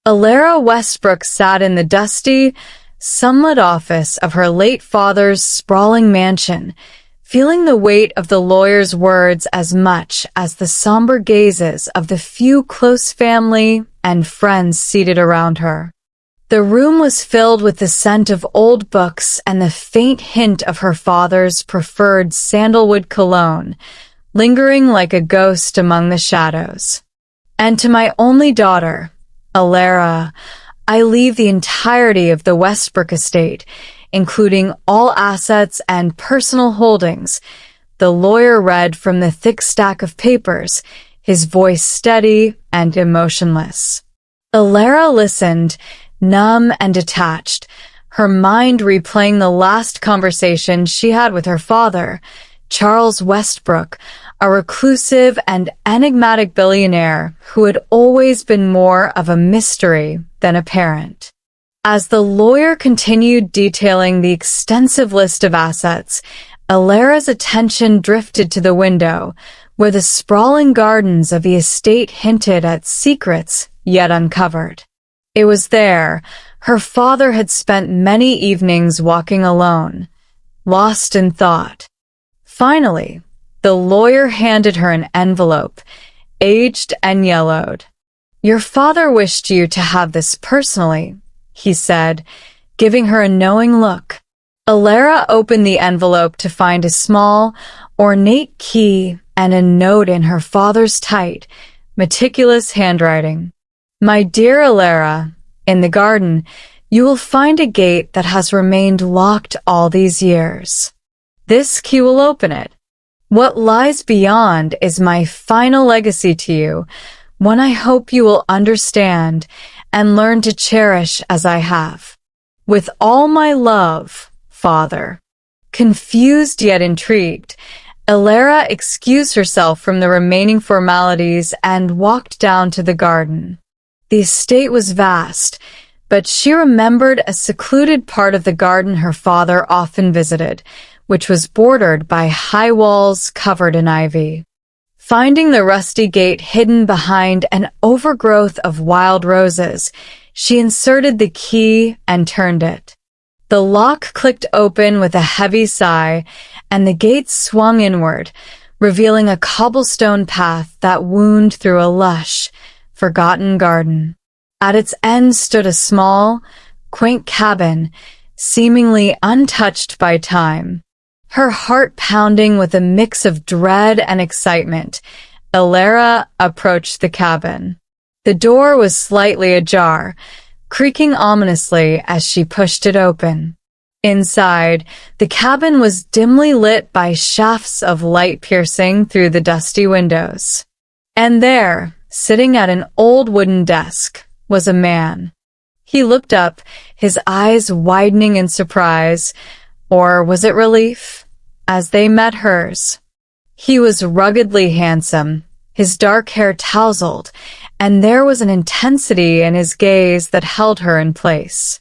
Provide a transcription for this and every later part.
Alara Westbrook sat in the dusty, sunlit office of her late father's sprawling mansion, feeling the weight of the lawyer's words as much as the somber gazes of the few close family and friends seated around her. The room was filled with the scent of old books and the faint hint of her father's preferred sandalwood cologne, lingering like a ghost among the shadows. And to my only daughter, Alara, I leave the entirety of the Westbrook estate, including all assets and personal holdings. The lawyer read from the thick stack of papers, his voice steady and emotionless. Alara listened, numb and detached, her mind replaying the last conversation she had with her father, Charles Westbrook, a reclusive and enigmatic billionaire who had always been more of a mystery than a parent. As the lawyer continued detailing the extensive list of assets, Alara's attention drifted to the window, where the sprawling gardens of the estate hinted at secrets yet uncovered. It was there her father had spent many evenings walking alone, lost in thought. Finally, the lawyer handed her an envelope, aged and yellowed. "Your father wished you to have this personally," he said, giving her a knowing look. Alara opened the envelope to find a small, ornate key and a note in her father's tight, meticulous handwriting. "My dear Alara, in the garden, you will find a gate that has remained locked all these years. This key will open it. What lies beyond is my final legacy to you, one I hope you will understand and learn to cherish as I have. With all my love, Father." Confused yet intrigued, Alara excused herself from the remaining formalities and walked down to the garden. The estate was vast, but she remembered a secluded part of the garden her father often visited, which was bordered by high walls covered in ivy. Finding the rusty gate hidden behind an overgrowth of wild roses, she inserted the key and turned it. The lock clicked open with a heavy sigh, and the gate swung inward, revealing a cobblestone path that wound through a lush, forgotten garden. At its end stood a small, quaint cabin, seemingly untouched by time. Her heart pounding with a mix of dread and excitement, Alara approached the cabin. The door was slightly ajar, creaking ominously as she pushed it open. Inside, the cabin was dimly lit by shafts of light piercing through the dusty windows. And there, sitting at an old wooden desk, was a man. He looked up, his eyes widening in surprise, or was it relief, as they met hers. He was ruggedly handsome, his dark hair tousled, and there was an intensity in his gaze that held her in place.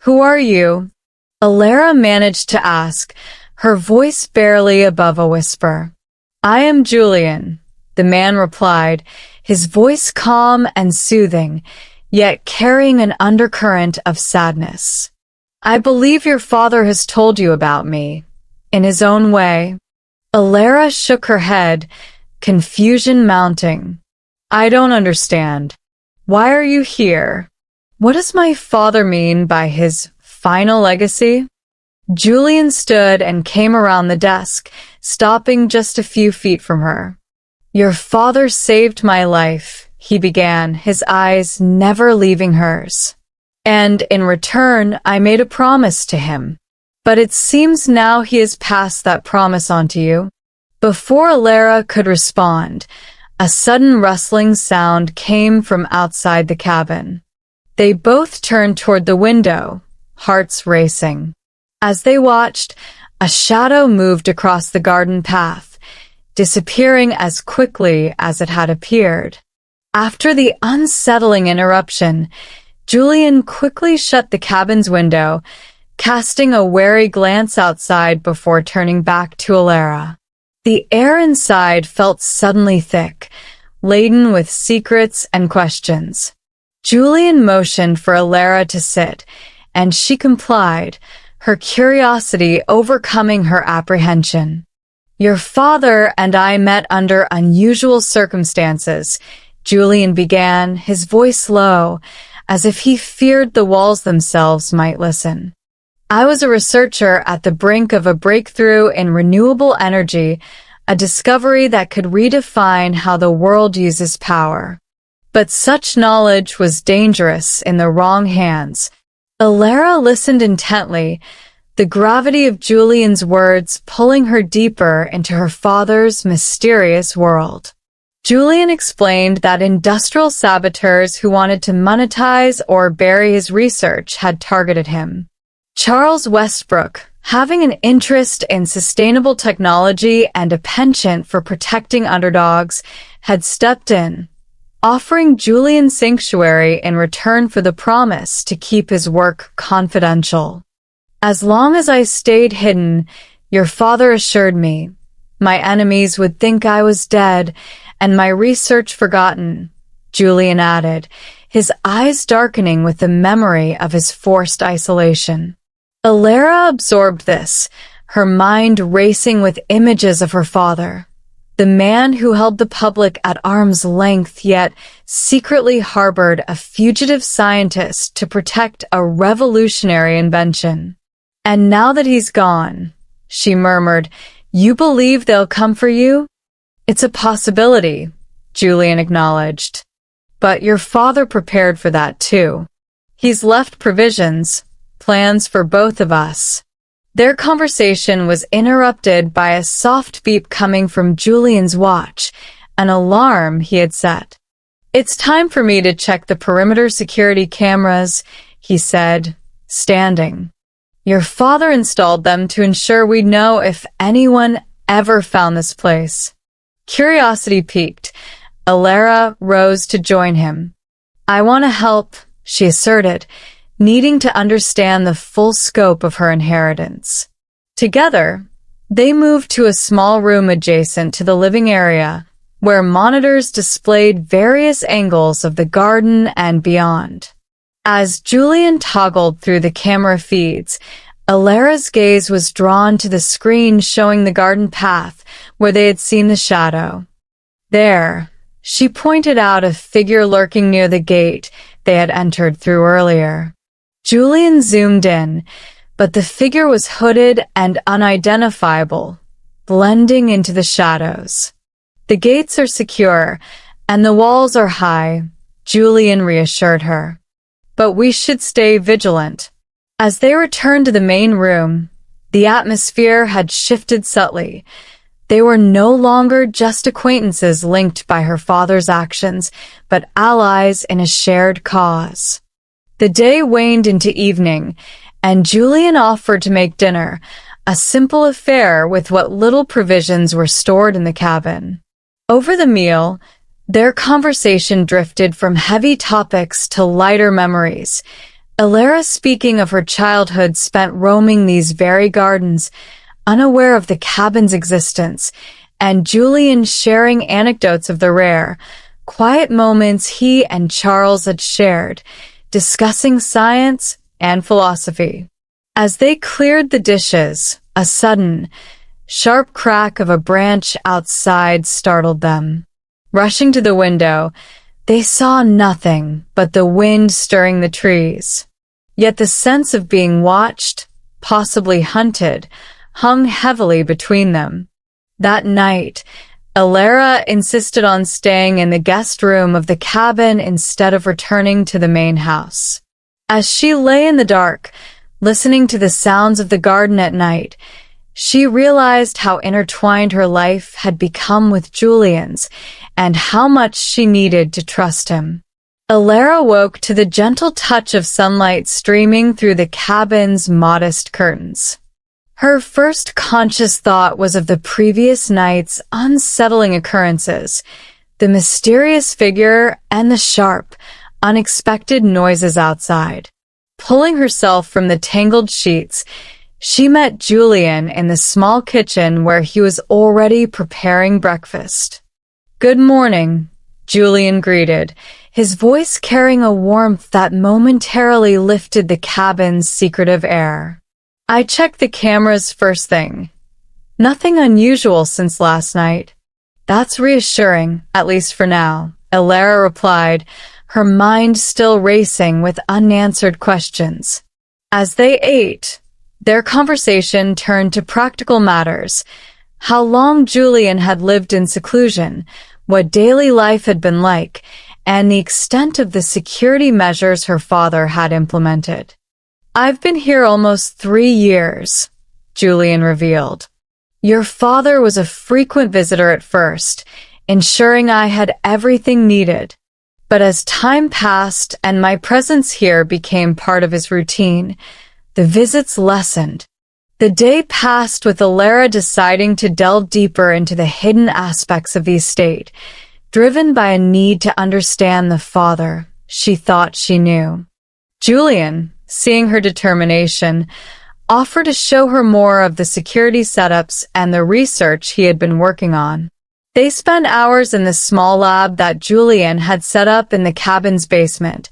"Who are you?" Alara managed to ask, her voice barely above a whisper. "I am Julian," the man replied, his voice calm and soothing, yet carrying an undercurrent of sadness. "I believe your father has told you about me, in his own way." Alara shook her head, confusion mounting. "I don't understand. Why are you here? What does my father mean by his final legacy?" Julian stood and came around the desk, stopping just a few feet from her. "Your father saved my life," he began, his eyes never leaving hers. "And in return, I made a promise to him. But it seems now he has passed that promise on to you." Before Alara could respond, a sudden rustling sound came from outside the cabin. They both turned toward the window, hearts racing. As they watched, a shadow moved across the garden path, disappearing as quickly as it had appeared. After the unsettling interruption, Julian quickly shut the cabin's window, casting a wary glance outside before turning back to Alara. The air inside felt suddenly thick, laden with secrets and questions. Julian motioned for Alara to sit, and she complied, her curiosity overcoming her apprehension. "Your father and I met under unusual circumstances," Julian began, his voice low, as if he feared the walls themselves might listen. "I was a researcher at the brink of a breakthrough in renewable energy, a discovery that could redefine how the world uses power. But such knowledge was dangerous in the wrong hands." Alara listened intently, the gravity of Julian's words pulling her deeper into her father's mysterious world. Julian explained that industrial saboteurs who wanted to monetize or bury his research had targeted him. Charles Westbrook, having an interest in sustainable technology and a penchant for protecting underdogs, had stepped in, offering Julian sanctuary in return for the promise to keep his work confidential. "As long as I stayed hidden," your father assured me, "my enemies would think I was dead and my research forgotten," Julian added, his eyes darkening with the memory of his forced isolation. Alara absorbed this, her mind racing with images of her father, the man who held the public at arm's length yet secretly harbored a fugitive scientist to protect a revolutionary invention. "And now that he's gone," she murmured, "you believe they'll come for you?" "It's a possibility," Julian acknowledged. "But your father prepared for that too. He's left provisions, plans for both of us." Their conversation was interrupted by a soft beep coming from Julian's watch, an alarm he had set. "It's time for me to check the perimeter security cameras," he said, standing. "Your father installed them to ensure we'd know if anyone ever found this place." Curiosity piqued, Alara rose to join him. "I want to help," she asserted, needing to understand the full scope of her inheritance. Together, they moved to a small room adjacent to the living area, where monitors displayed various angles of the garden and beyond. As Julian toggled through the camera feeds, Alara's gaze was drawn to the screen showing the garden path where they had seen the shadow. There, she pointed out a figure lurking near the gate they had entered through earlier. Julian zoomed in, but the figure was hooded and unidentifiable, blending into the shadows. "The gates are secure, and the walls are high," Julian reassured her. "But we should stay vigilant." As they returned to the main room, the atmosphere had shifted subtly. They were no longer just acquaintances linked by her father's actions, but allies in a shared cause. The day waned into evening, and Julian offered to make dinner, a simple affair with what little provisions were stored in the cabin. Over the meal, their conversation drifted from heavy topics to lighter memories. Alara speaking of her childhood spent roaming these very gardens, unaware of the cabin's existence, and Julian sharing anecdotes of the rare, quiet moments he and Charles had shared, discussing science and philosophy. As they cleared the dishes, a sudden, sharp crack of a branch outside startled them. Rushing to the window, they saw nothing but the wind stirring the trees. Yet the sense of being watched, possibly hunted, hung heavily between them. That night, Alara insisted on staying in the guest room of the cabin instead of returning to the main house. As she lay in the dark, listening to the sounds of the garden at night, she realized how intertwined her life had become with Julian's and how much she needed to trust him. Alara woke to the gentle touch of sunlight streaming through the cabin's modest curtains. Her first conscious thought was of the previous night's unsettling occurrences, the mysterious figure and the sharp, unexpected noises outside. Pulling herself from the tangled sheets, she met Julian in the small kitchen where he was already preparing breakfast. "Good morning," Julian greeted, his voice carrying a warmth that momentarily lifted the cabin's secretive air. I checked the cameras first thing. Nothing unusual since last night. That's reassuring, at least for now, Elara replied, her mind still racing with unanswered questions. As they ate, their conversation turned to practical matters: how long Julian had lived in seclusion, what daily life had been like, and the extent of the security measures her father had implemented. "I've been here almost 3 years," Julian revealed. "Your father was a frequent visitor at first, ensuring I had everything needed. But as time passed and my presence here became part of his routine, the visits lessened. The day passed with Elara deciding to delve deeper into the hidden aspects of the estate, driven by a need to understand the father she thought she knew. Julian, seeing her determination, offered to show her more of the security setups and the research he had been working on. They spent hours in the small lab that Julian had set up in the cabin's basement,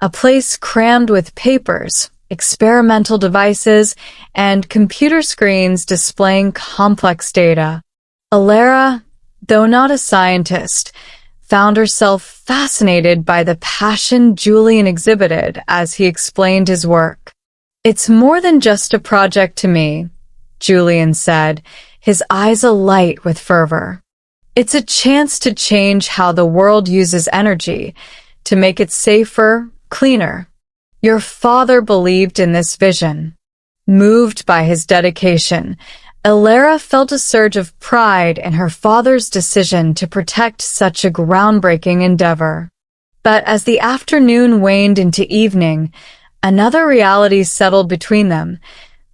a place crammed with papers, experimental devices, and computer screens displaying complex data. Elara, though not a scientist, found herself fascinated by the passion Julian exhibited as he explained his work. "It's more than just a project to me," Julian said, his eyes alight with fervor. "It's a chance to change how the world uses energy, to make it safer, cleaner. Your father believed in this vision." Moved by his dedication, Elara felt a surge of pride in her father's decision to protect such a groundbreaking endeavor. But as the afternoon waned into evening, another reality settled between them: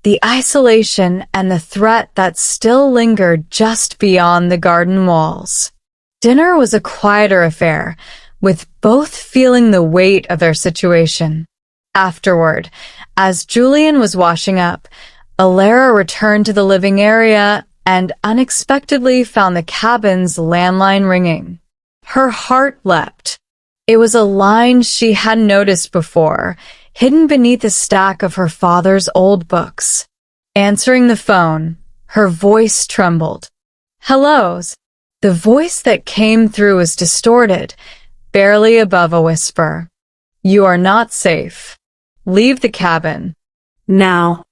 the isolation and the threat that still lingered just beyond the garden walls. Dinner was a quieter affair, with both feeling the weight of their situation. Afterward, as Julian was washing up, Elara returned to the living area and unexpectedly found the cabin's landline ringing. Her heart leapt. It was a line she hadn't noticed before, hidden beneath a stack of her father's old books. Answering the phone, her voice trembled. "Hellos." The voice that came through was distorted, barely above a whisper. "You are not safe. Leave the cabin. Now."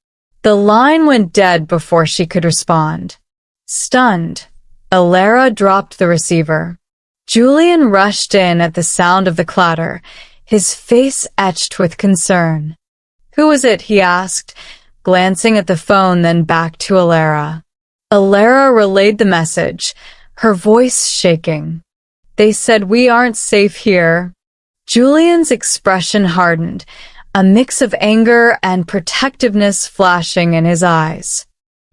The line went dead before she could respond. Stunned, Elara dropped the receiver. Julian rushed in at the sound of the clatter, his face etched with concern. "Who is it?" he asked, glancing at the phone then back to Elara. Elara relayed the message, her voice shaking. "They said we aren't safe here." Julian's expression hardened, a mix of anger and protectiveness flashing in his eyes.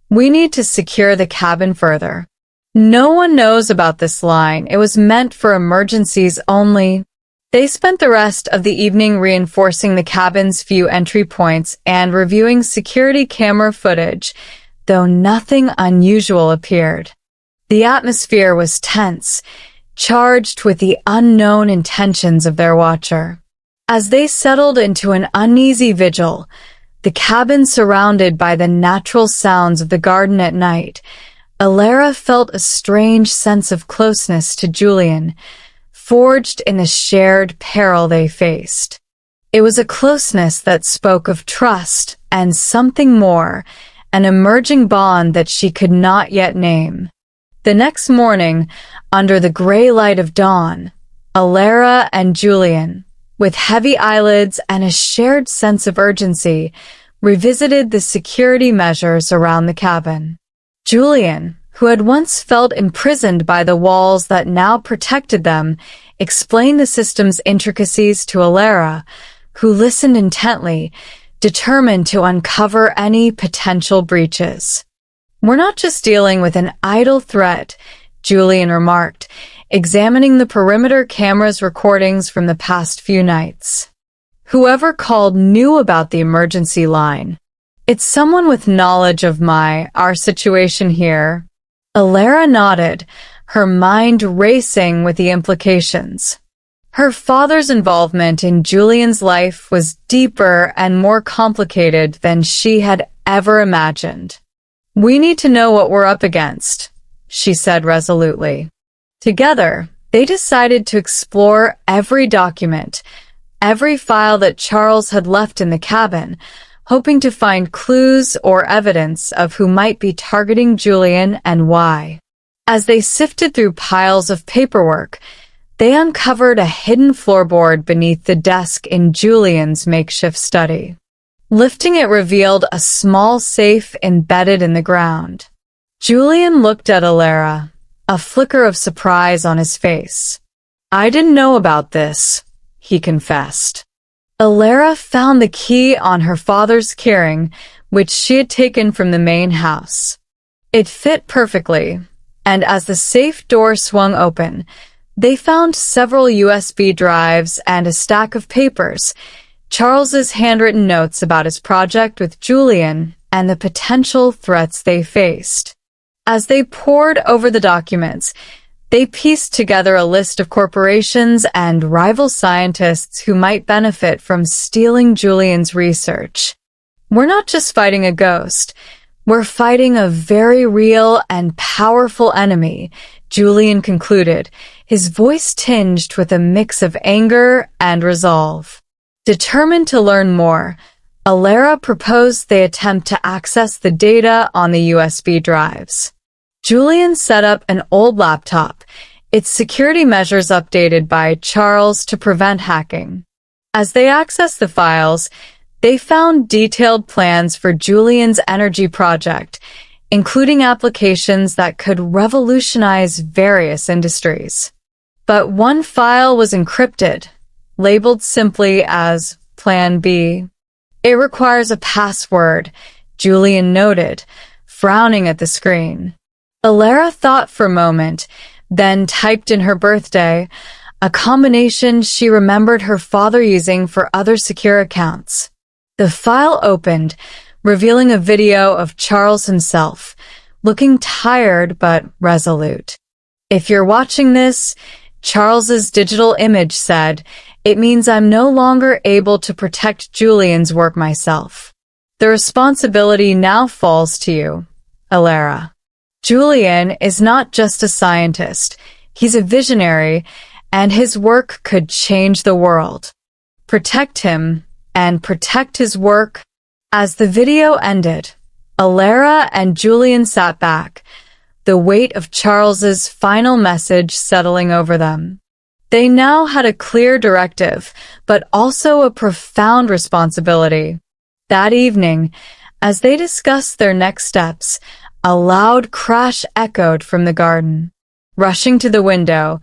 "We need to secure the cabin further. No one knows about this line. It was meant for emergencies only." They spent the rest of the evening reinforcing the cabin's few entry points and reviewing security camera footage, though nothing unusual appeared. The atmosphere was tense, charged with the unknown intentions of their watcher. As they settled into an uneasy vigil, the cabin surrounded by the natural sounds of the garden at night, Elara felt a strange sense of closeness to Julian, forged in the shared peril they faced. It was a closeness that spoke of trust and something more, an emerging bond that she could not yet name. The next morning, under the gray light of dawn, Elara and Julian, with heavy eyelids and a shared sense of urgency, revisited the security measures around the cabin. Julian, who had once felt imprisoned by the walls that now protected them, explained the system's intricacies to Elara, who listened intently, determined to uncover any potential breaches. "We're not just dealing with an idle threat," Julian remarked, examining the perimeter camera's recordings from the past few nights. "Whoever called knew about the emergency line. It's someone with knowledge of our situation here." Elara nodded, her mind racing with the implications. Her father's involvement in Julian's life was deeper and more complicated than she had ever imagined. "We need to know what we're up against," she said resolutely. Together, they decided to explore every document, every file that Charles had left in the cabin, hoping to find clues or evidence of who might be targeting Julian and why. As they sifted through piles of paperwork, they uncovered a hidden floorboard beneath the desk in Julian's makeshift study. Lifting it revealed a small safe embedded in the ground. Julian looked at Alara, a flicker of surprise on his face. "I didn't know about this," he confessed. Alara found the key on her father's keyring, which she had taken from the main house. It fit perfectly, and as the safe door swung open, they found several USB drives and a stack of papers, Charles's handwritten notes about his project with Julian and the potential threats they faced. As they pored over the documents, they pieced together a list of corporations and rival scientists who might benefit from stealing Julian's research. "We're not just fighting a ghost. We're fighting a very real and powerful enemy," Julian concluded, his voice tinged with a mix of anger and resolve. Determined to learn more, Alara proposed they attempt to access the data on the USB drives. Julian set up an old laptop, its security measures updated by Charles to prevent hacking. As they accessed the files, they found detailed plans for Julian's energy project, including applications that could revolutionize various industries. But one file was encrypted, labeled simply as Plan B. "It requires a password," Julian noted, frowning at the screen. Alara thought for a moment, then typed in her birthday, a combination she remembered her father using for other secure accounts. The file opened, revealing a video of Charles himself, looking tired but resolute. "If you're watching this," Charles's digital image said, "it means I'm no longer able to protect Julian's work myself. The responsibility now falls to you, Alara. Julian is not just a scientist, he's a visionary, and his work could change the world. Protect him, and protect his work." As the video ended, Alara and Julian sat back, the weight of Charles's final message settling over them. They now had a clear directive, but also a profound responsibility. That evening, as they discussed their next steps, a loud crash echoed from the garden. Rushing to the window,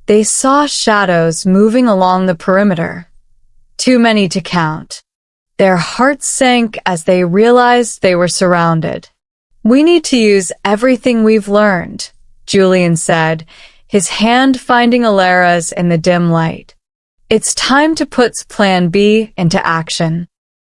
they saw shadows moving along the perimeter. Too many to count. Their hearts sank as they realized they were surrounded. "We need to use everything we've learned," Julian said, his hand finding Alara's in the dim light. "It's time to put Plan B into action."